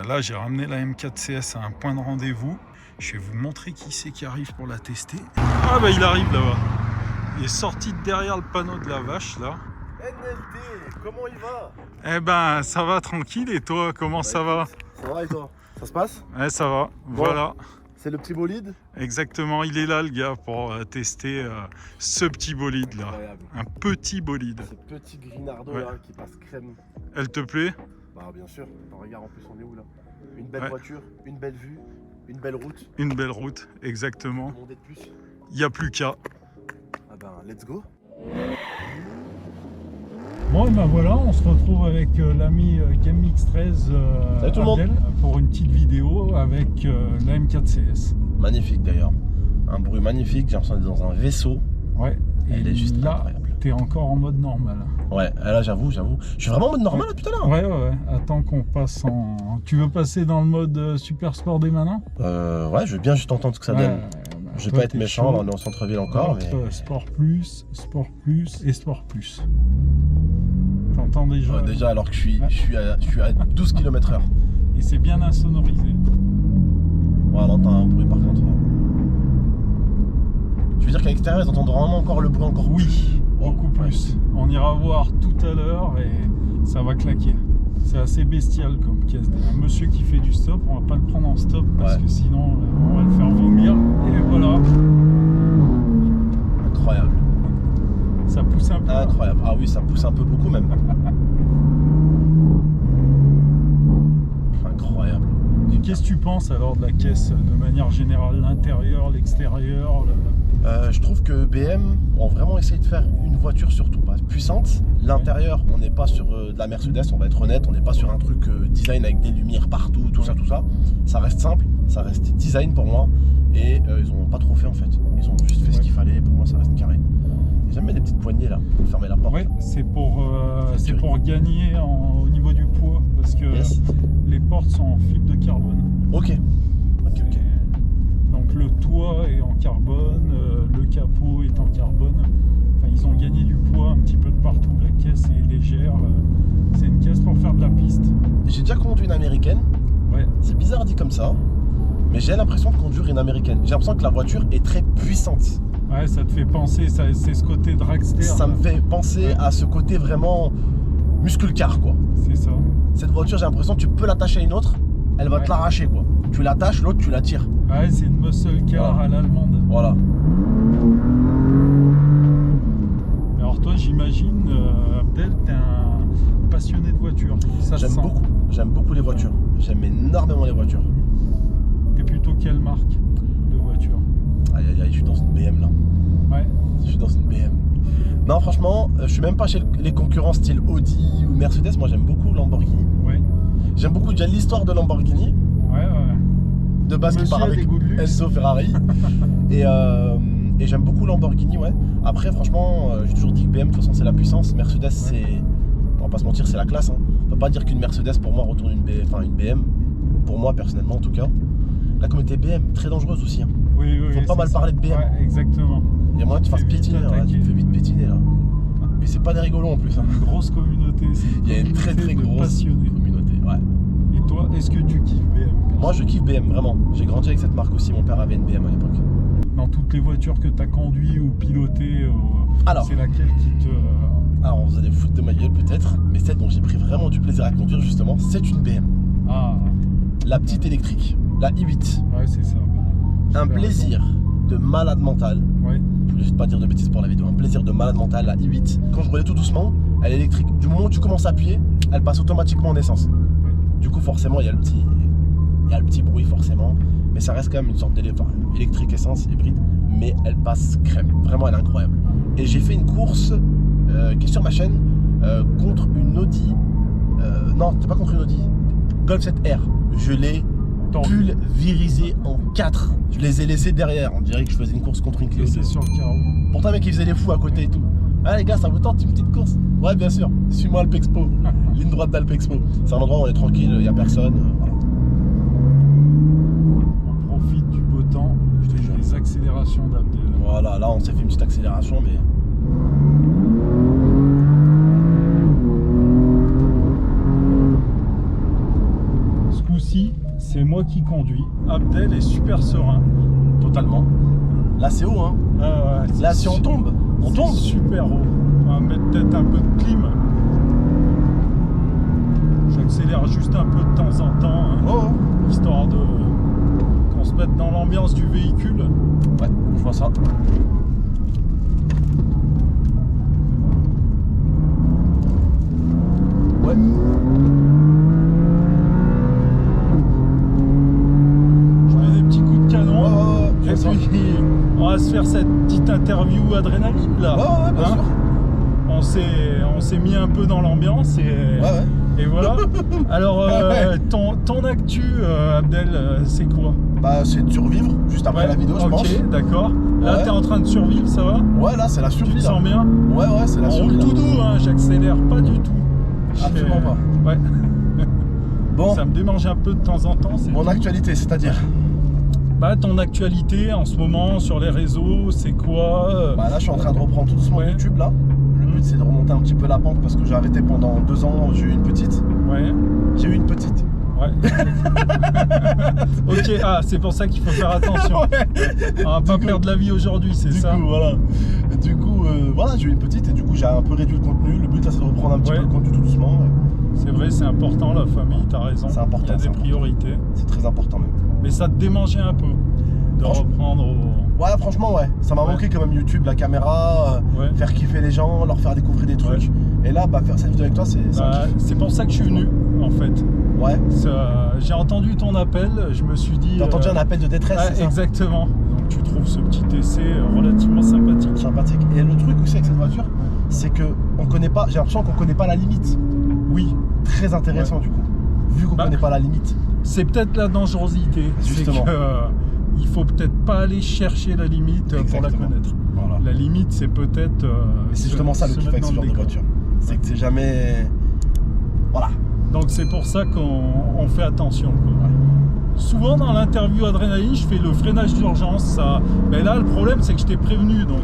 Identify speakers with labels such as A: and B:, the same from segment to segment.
A: Là, j'ai ramené la M4 CS à un point de rendez-vous. Je vais vous montrer qui c'est qui arrive pour la tester. Ah bah il arrive là-bas. Il est sorti de derrière le panneau de la vache là.
B: NLT, comment il va?
A: Eh ben ça va tranquille, et toi comment ça va?
B: Ça va et toi? Ça se passe?
A: Ouais, ça va, voilà.
B: C'est le petit bolide?
A: Exactement, il est là le gars pour tester ce petit bolide là.
B: Incroyable.
A: Un petit bolide.
B: Ce petit Grinardo
A: Ouais.
B: là qui passe crème.
A: Elle te plaît?
B: Bah bien sûr. Attends, regarde en plus on est où là? Une belle
A: Ouais.
B: voiture, une belle vue, une belle route.
A: Une belle route, exactement.
B: Demander de plus.
A: Il n'y a plus qu'à.
B: Ah ben let's go.
A: Bon et ben voilà, on se retrouve avec l'ami GameMix13
B: Salut tout le monde.
A: Abdel pour une petite vidéo avec la M4 CS.
B: Magnifique d'ailleurs. Un bruit magnifique, j'ai l'impression d'être dans un vaisseau.
A: Ouais, et
B: Elle est juste
A: là,
B: incroyable.
A: t'es encore en mode normal.
B: Ouais, là j'avoue. Je suis vraiment en mode normal là tout à l'heure.
A: Ouais. Attends qu'on passe en... Tu veux passer dans le mode Super Sport dès maintenant?
B: Ouais, je veux bien juste entendre ce que ça donne. Je vais
A: toi,
B: pas être
A: t'es
B: méchant,
A: chaud.
B: là on est en centre-ville encore, mais...
A: Sport plus et Sport plus. T'entends déjà?
B: Ouais, déjà alors que je suis à 12 km/h.
A: Et c'est bien insonorisé.
B: Ouais, on entend un bruit par contre. Tu veux dire qu'à l'extérieur ils entendront vraiment encore le bruit encore plus?
A: Oui, beaucoup plus. On ira voir tout à l'heure et ça va claquer. C'est assez bestial comme pièce. Un monsieur qui fait du stop, on va pas le prendre en stop parce que sinon on va le faire vomir. Et voilà.
B: Incroyable.
A: Ça pousse un peu.
B: Incroyable. Ah oui, ça pousse un peu beaucoup même. Incroyable.
A: Qu'est-ce que tu penses alors de la caisse de manière générale, l'intérieur, l'extérieur
B: Je trouve que BM ont vraiment essayé de faire une voiture surtout pas puissante. L'intérieur, on n'est pas sur de la Mercedes, on va être honnête, on n'est pas sur un truc design avec des lumières partout, tout ça. Ça reste simple, ça reste design pour moi. Et ils ont pas trop fait en fait. Ils ont juste fait ce qu'il fallait, pour moi ça reste carré. Et j'aime bien les petites poignées là, pour fermer la porte.
A: Ouais, c'est pour gagner au niveau du poids parce que
B: Yes.
A: les portes sont en fibre de carbone.
B: Ok.
A: Donc le toit est en carbone, le capot est en carbone. Enfin, ils ont gagné du poids un petit peu de partout. La caisse est légère. C'est une caisse pour faire de la piste.
B: J'ai déjà conduit une américaine.
A: Ouais.
B: C'est bizarre dit comme ça, mais j'ai l'impression de conduire une américaine. J'ai l'impression que la voiture est très puissante.
A: Ouais, ça te fait penser, c'est ce côté dragster.
B: Ça me fait penser à ce côté vraiment muscle car quoi.
A: C'est ça.
B: Cette voiture, j'ai l'impression que tu peux l'attacher à une autre, elle va te l'arracher quoi. Tu l'attaches, l'autre tu la tires.
A: Ouais, c'est une muscle car
B: Voilà.
A: à l'allemande.
B: Voilà.
A: Alors toi, j'imagine, Abdel, t'es un passionné de voitures. Ça se sent.
B: J'aime beaucoup les voitures. J'aime énormément les voitures.
A: T'es plutôt quelle marque de voiture?
B: Aïe aïe aïe, je suis dans une BM là.
A: Ouais.
B: Je suis dans une BM. Non franchement, je suis même pas chez les concurrents style Audi ou Mercedes. Moi j'aime beaucoup Lamborghini.
A: Ouais.
B: J'aime beaucoup déjà l'histoire de Lamborghini.
A: Ouais.
B: De base qui
A: Monsieur
B: part
A: a des
B: avec
A: goûts de luxe.
B: Enzo Ferrari. et j'aime beaucoup Lamborghini, ouais. Après franchement, j'ai toujours dit que BM de toute façon c'est la puissance. Mercedes c'est... On va pas se mentir, c'est la classe. Hein. On peut pas dire qu'une Mercedes pour moi retourne une BM. Pour moi personnellement en tout cas. La communauté BM, très dangereuse aussi. Hein.
A: Oui.
B: Faut pas mal parler de BM.
A: Ouais, exactement.
B: Il y a moyen que tu fasses piétiner, hein, tu te fais vite piétiner là. Mais c'est pas des rigolos en plus. Hein.
A: Une grosse communauté.
B: Il y a une très grosse
A: passionnés.
B: communauté. Ouais.
A: Et toi, est-ce que tu kiffes BM?
B: Moi je kiffe BM vraiment. J'ai grandi avec cette marque aussi. Mon père avait une BM à l'époque.
A: Dans toutes les voitures que tu as conduites ou pilotées,
B: Alors.
A: c'est laquelle qui te...
B: Alors vous allez foutre de ma gueule peut-être, mais celle dont j'ai pris vraiment du plaisir à conduire justement, c'est une BM.
A: Ah,
B: La petite électrique, la i8.
A: ouais, c'est ça.
B: Un
A: Super
B: plaisir de malade mental.
A: raison. Ouais.
B: Je voulais juste pas dire de bêtises pour la vidéo. Un plaisir de malade mental, la i8. Quand je roulais tout doucement, elle est électrique. Du moment où tu commences à appuyer, elle passe automatiquement en essence.
A: Ouais.
B: Du coup forcément il y a le petit bruit forcément. Mais ça reste quand même une sorte électrique essence hybride. Mais elle passe crème. Vraiment elle est incroyable. Et j'ai fait une course qui est sur ma chaîne contre une Audi. Non, c'est pas contre une Audi. Golf 7R. Je l'ai pulvérisé en 4. Je les ai laissés derrière. On dirait que je faisais une course contre une Clio.
A: C'est sur le carreau.
B: Pourtant, mec, il faisait les fous à côté et tout. Ah, les gars, ça vous tente une petite course? Ouais, bien sûr. Suis-moi à Alpexpo. Ligne droite d'Alpexpo. C'est un endroit où on est tranquille, il n'y a personne. Voilà.
A: On profite du beau temps, des accélérations d'Abdel.
B: Voilà, là, on s'est fait une petite accélération, mais.
A: ici, c'est moi qui conduis. Abdel est super serein.
B: Totalement. Là c'est haut hein.
A: Ah ouais,
B: Là si on tombe, on tombe.
A: Super haut. On va mettre peut-être un peu de clim. J'accélère juste un peu de temps en temps, hein,
B: Oh.
A: histoire de qu'on se mette dans l'ambiance du véhicule.
B: Ouais, je vois ça. Ouais.
A: Je mets des petits coups de canon.
B: Ouais,
A: Et
B: je vois ça.
A: puis on va se faire cette petite interview adrénaline là.
B: Ouais, bien
A: Hein,
B: sûr.
A: on s'est mis un peu dans l'ambiance et,
B: Ouais.
A: et voilà. Alors ton actu Abdel, c'est quoi?
B: Bah c'est de survivre juste après la vidéo je pense.
A: Ok, d'accord. Là
B: Ouais.
A: t'es en train de survivre, ça va?
B: Ouais là c'est la
A: Tu
B: survie
A: te
B: là.
A: sens bien?
B: Ouais c'est la
A: On
B: survie
A: roule
B: là.
A: tout doux, hein, j'accélère pas du tout.
B: Absolument pas.
A: Ouais.
B: Bon,
A: Ça me démange un peu de temps en temps.
B: mon actualité, c'est-à-dire
A: Bah, ton actualité en ce moment sur les réseaux, c'est quoi?
B: bah là je suis en train de reprendre tout doucement
A: Ouais.
B: YouTube là. Le but c'est de remonter un petit peu la pente parce que j'ai arrêté pendant 2 ans, j'ai eu une petite.
A: Ouais.
B: J'ai eu une petite.
A: Ouais. Ok, ah, c'est pour ça qu'il faut faire attention. On va pas perdre la vie aujourd'hui, c'est
B: Du
A: ça?
B: coup voilà. Et du coup voilà j'ai eu une petite et du coup j'ai un peu réduit le contenu. Le but là c'est de reprendre un petit
A: Ouais.
B: peu le contenu tout doucement.
A: C'est vrai, c'est important la famille, t'as raison.
B: C'est important,
A: Il y a
B: c'est
A: des
B: important.
A: priorités.
B: C'est très important même.
A: Mais ça te démangeait un peu de
B: Franchement-
A: reprendre au...
B: Ouais franchement ouais. Ça m'a
A: Ouais.
B: manqué quand même YouTube, la caméra,
A: Ouais.
B: faire kiffer les gens, leur faire découvrir des trucs. Et là bah faire cette vidéo avec toi c'est un
A: Bah,
B: kiff.
A: c'est pour ça que je suis venu, en fait.
B: Ouais.
A: J'ai entendu ton appel, je me suis dit...
B: T'as entendu un appel de détresse,
A: Ah,
B: c'est ça?
A: exactement. Donc tu trouves ce petit essai relativement sympathique.
B: Sympathique. Et le truc aussi avec cette voiture, c'est que on connaît pas, j'ai l'impression qu'on connaît pas la limite.
A: Oui,
B: Très intéressant
A: Ouais.
B: du coup. Vu qu'on
A: Bah,
B: connaît pas la limite.
A: c'est peut-être la dangerosité.
B: Justement.
A: C'est que, il faut peut-être pas aller chercher la limite pour la
B: Exactement.
A: connaître.
B: Voilà.
A: La limite, c'est peut-être...
B: Et c'est justement ça le kiff avec ce genre de voiture. C'est que c'est jamais. Voilà.
A: Donc c'est pour ça qu'on fait attention, quoi. Souvent dans l'interview adrénaline, je fais le freinage d'urgence. Ça... Mais là, le problème, c'est que je t'ai prévenu. Donc...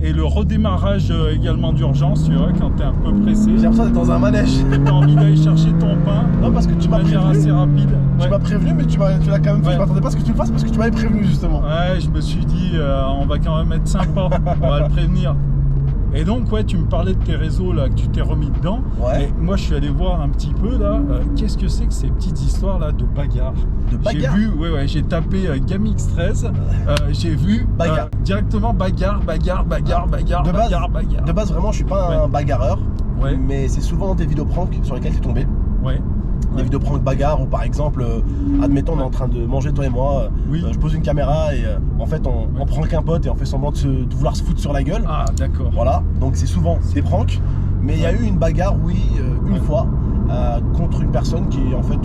A: Et le redémarrage également d'urgence, tu vois, quand t'es un peu pressé.
B: J'ai l'impression d'être dans un manège.
A: T'as envie d'aller chercher ton pain
B: Non, parce que tu
A: de
B: m'as
A: manière
B: prévenu.
A: assez rapide.
B: Tu
A: Ouais.
B: m'as prévenu, mais tu l'as quand même fait.
A: Ouais.
B: Je m'attendais pas à ce que tu le fasses parce que tu m'avais prévenu justement.
A: Ouais, je me suis dit, on va quand même être sympa, on va le prévenir. Et donc, ouais, tu me parlais de tes réseaux là, que tu t'es remis dedans.
B: Ouais.
A: Et moi, je suis allé voir un petit peu là, qu'est-ce que c'est que ces petites histoires là de bagarre?
B: De bagarre.
A: J'ai vu, ouais, j'ai tapé GamX13, j'ai vu
B: Bagarre.
A: directement bagarre.
B: De base, vraiment, je suis pas un
A: Ouais.
B: bagarreur.
A: Ouais.
B: Mais c'est souvent des vidéos prank sur lesquelles t'es tombé.
A: Ouais.
B: Des
A: Ouais.
B: vidéos prank bagarre où par exemple, admettons, on est en train de manger toi et moi.
A: Oui.
B: Je pose une caméra et en fait, on prank un pote et on fait semblant de vouloir se foutre sur la gueule.
A: Ah, d'accord.
B: Voilà, donc c'est souvent des pranks. Mais il y a eu une bagarre, oui, une
A: Ouais.
B: fois, contre une personne qui en fait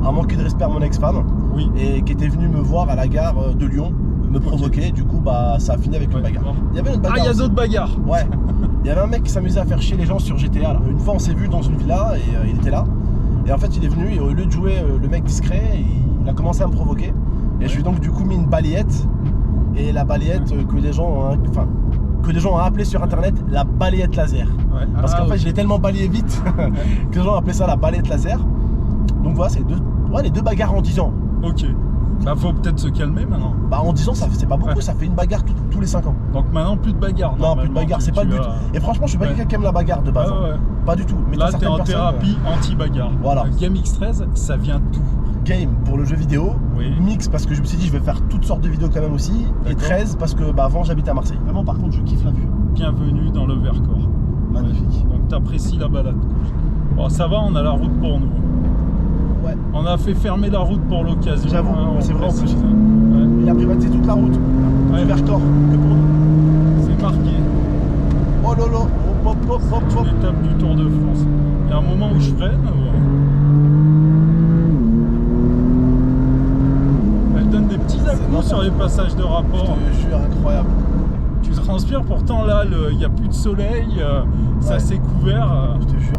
B: a manqué de respect à mon ex-femme
A: Oui.
B: et qui était venue me voir à la gare de Lyon, me provoquer. Du coup, bah ça a fini avec une
A: Ouais,
B: bagarre.
A: d'accord.
B: Il y avait une
A: Ah,
B: bagarre.
A: il y a
B: aussi.
A: d'autres bagarres.
B: Ouais. Il y avait un mec qui s'amusait à faire chier les gens sur GTA. Là. Une fois, on s'est vu dans une villa et il était là. Et en fait, il est venu et au lieu de jouer le mec discret, il a commencé à me provoquer. Et je lui ai donc du coup mis une balayette. Et la balayette que les gens ont appelé sur internet la balayette laser.
A: Ouais.
B: Parce qu'en
A: Ah,
B: fait, je l'ai tellement balayé vite que les gens ont appelé ça la balayette laser. Donc voilà, c'est les deux bagarres en 10 ans.
A: ok. Bah, faut peut-être se calmer maintenant.
B: Bah en 10 ans, c'est pas beaucoup,
A: Ouais.
B: ça fait une bagarre tous les 5 ans.
A: Donc maintenant, plus de bagarre.
B: Non, plus de bagarre, c'est pas le but. Et franchement, je suis pas
A: Ouais.
B: quelqu'un qui aime la bagarre de base.
A: Ouais,
B: hein.
A: ouais.
B: Pas du tout. Mais
A: Là,
B: t'as
A: t'es
B: certaines
A: en
B: personnes,
A: thérapie anti-bagarre.
B: Voilà.
A: GamX13, ça vient d'où?
B: Game pour le jeu vidéo,
A: Oui.
B: Mix parce que je me suis dit je vais faire toutes sortes de vidéos quand même aussi, et
A: D'accord.
B: 13 parce que bah, avant j'habitais à Marseille. Vraiment par contre je kiffe la vue.
A: Bienvenue dans le Vercors.
B: Magnifique.
A: Donc t'apprécies la balade. Bon, ça va, on a la route pour nous.
B: Ouais.
A: On a fait fermer la route pour l'occasion.
B: J'avoue,
A: on
B: c'est vrai en
A: précise.
B: plus.
A: Ouais.
B: Il a privatisé toute la route.
A: Ouais.
B: Du Vercors, que pour nous.
A: C'est marqué.
B: Oh lolo, hop hop hop hop hop.
A: Une étape du Tour de France. Il y a un moment où je freine. Elle donne des petits à-coups
B: n'importe
A: sur les passages de
B: Je
A: rapport.
B: te jure, incroyable.
A: Tu transpires, pourtant là, il n'y a plus de soleil, ça
B: Ouais.
A: s'est couvert.
B: Je te jure.